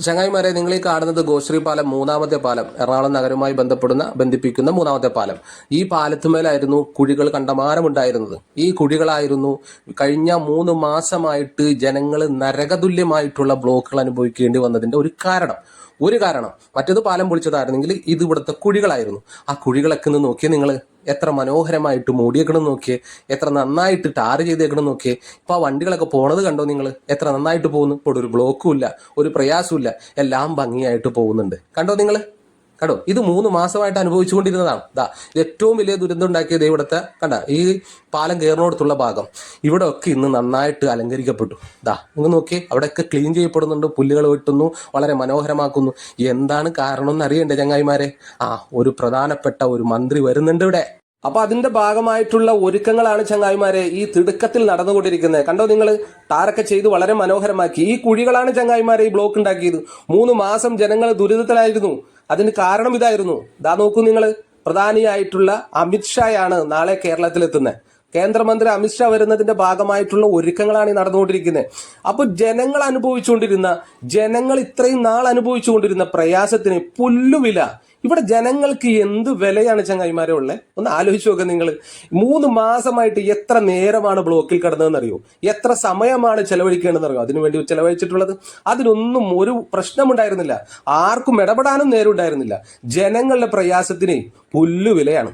ചങ്ങായിമാരെ, നിങ്ങൾ ഈ കാണുന്നത് ഗോശ്രീ പാലം, മൂന്നാമത്തെ പാലം, എറണാകുളം നഗരവുമായി ബന്ധിപ്പിക്കുന്ന മൂന്നാമത്തെ പാലം. ഈ പാലത്തുമേലായിരുന്നു കുഴികൾ കണ്ടമാനമുണ്ടായിരുന്നത്. ഈ കുഴികളായിരുന്നു കഴിഞ്ഞ 3 മാസമായിട്ട് ജനങ്ങൾ നരകതുല്യമായിട്ടുള്ള ബ്ലോക്കുകൾ അനുഭവിക്കേണ്ടി വന്നതിന്റെ ഒരു കാരണം മറ്റേത് പാലം പൊളിച്ചതായിരുന്നെങ്കിൽ ഇത് ഇവിടുത്തെ കുഴികളായിരുന്നു. ആ കുഴികളൊക്കെ ഒന്ന് നോക്കിയേ നിങ്ങൾ, എത്ര മനോഹരമായിട്ട് മൂടിയേക്കണം നോക്കിയേ, എത്ര നന്നായിട്ട് ടാർ ചെയ്തേക്കണം നോക്കിയേ. ഇപ്പൊ ആ വണ്ടികളൊക്കെ പോണത് കണ്ടോ നിങ്ങൾ, എത്ര നന്നായിട്ട് പോകുന്നു. ഇപ്പോൾ ഒരു ബ്ലോക്കും ഇല്ല, ഒരു പ്രയാസവും ഇല്ല, എല്ലാം ഭംഗിയായിട്ട് പോകുന്നുണ്ട്. കണ്ടോ നിങ്ങൾ, കണ്ടോ? ഇത് 3 മാസമായിട്ട് അനുഭവിച്ചുകൊണ്ടിരുന്നതാണ്. ഇത് ഏറ്റവും വലിയ ദുരന്തം ഉണ്ടാക്കിയത് ഇവിടുത്തെ ഈ പാലം കയറിനോടത്തുള്ള ഭാഗം. ഇവിടെ ഒക്കെ ഇന്ന് നന്നായിട്ട് അലങ്കരിക്കപ്പെട്ടു. നിങ്ങൾ നോക്കിയേ, അവിടെയൊക്കെ ക്ലീൻ ചെയ്യപ്പെടുന്നുണ്ട്, പുല്ലുകൾ വെട്ടുന്നു, വളരെ മനോഹരമാക്കുന്നു. എന്താണ് കാരണം എന്ന് അറിയണ്ടേ ചങ്ങായിമാരെ? ഒരു പ്രധാനപ്പെട്ട ഒരു മന്ത്രി വരുന്നുണ്ട് ഇവിടെ. അപ്പൊ അതിന്റെ ഭാഗമായിട്ടുള്ള ഒരുക്കങ്ങളാണ് ചങ്ങായിമാരെ ഈ തിടുക്കത്തിൽ നടന്നുകൊണ്ടിരിക്കുന്നത്. കണ്ടോ നിങ്ങൾ, ടാറൊക്കെ ചെയ്ത് വളരെ മനോഹരമാക്കി. ഈ കുഴികളാണ് ചങ്ങായിമാരെ ഈ ബ്ലോക്ക് ഉണ്ടാക്കിയത്. 3 മാസം ജനങ്ങൾ ദുരിതത്തിലായിരുന്നു. അതിന് കാരണം ഇതായിരുന്നു. നോക്കൂ നിങ്ങൾ, പ്രധാനിയായിട്ടുള്ള അമിത്ഷായാണ് നാളെ കേരളത്തിലെത്തുന്നത്. കേന്ദ്രമന്ത്രി അമിത്ഷാ വരുന്നതിന്റെ ഭാഗമായിട്ടുള്ള ഒരുക്കങ്ങളാണ് ഈ നടന്നുകൊണ്ടിരിക്കുന്നത്. അപ്പൊ ജനങ്ങൾ ഇത്രയും നാൾ അനുഭവിച്ചുകൊണ്ടിരുന്ന പ്രയാസത്തിന് പുല്ലുവില. ഇവിടെ ജനങ്ങൾക്ക് എന്ത് വിലയാണ് ചങ്ങായിമാരെ ഉള്ളത്? ഒന്ന് ആലോചിച്ച് നോക്കുക നിങ്ങൾ. 3 മാസമായിട്ട് എത്ര നേരമാണ് ബ്ലോക്കിൽ കിടന്നതെന്നറിയോ? എത്ര സമയമാണ് ചെലവഴിക്കേണ്ടതെന്നറിയോ? അതിനുവേണ്ടി ചെലവഴിച്ചിട്ടുള്ളത്. അതിനൊന്നും ഒരു പ്രശ്നമുണ്ടായിരുന്നില്ല. ആർക്കും ഇടപെടാനും നേരം ഉണ്ടായിരുന്നില്ല. ജനങ്ങളുടെ പ്രയാസത്തിന് പുല്ലുവിലയാണ്.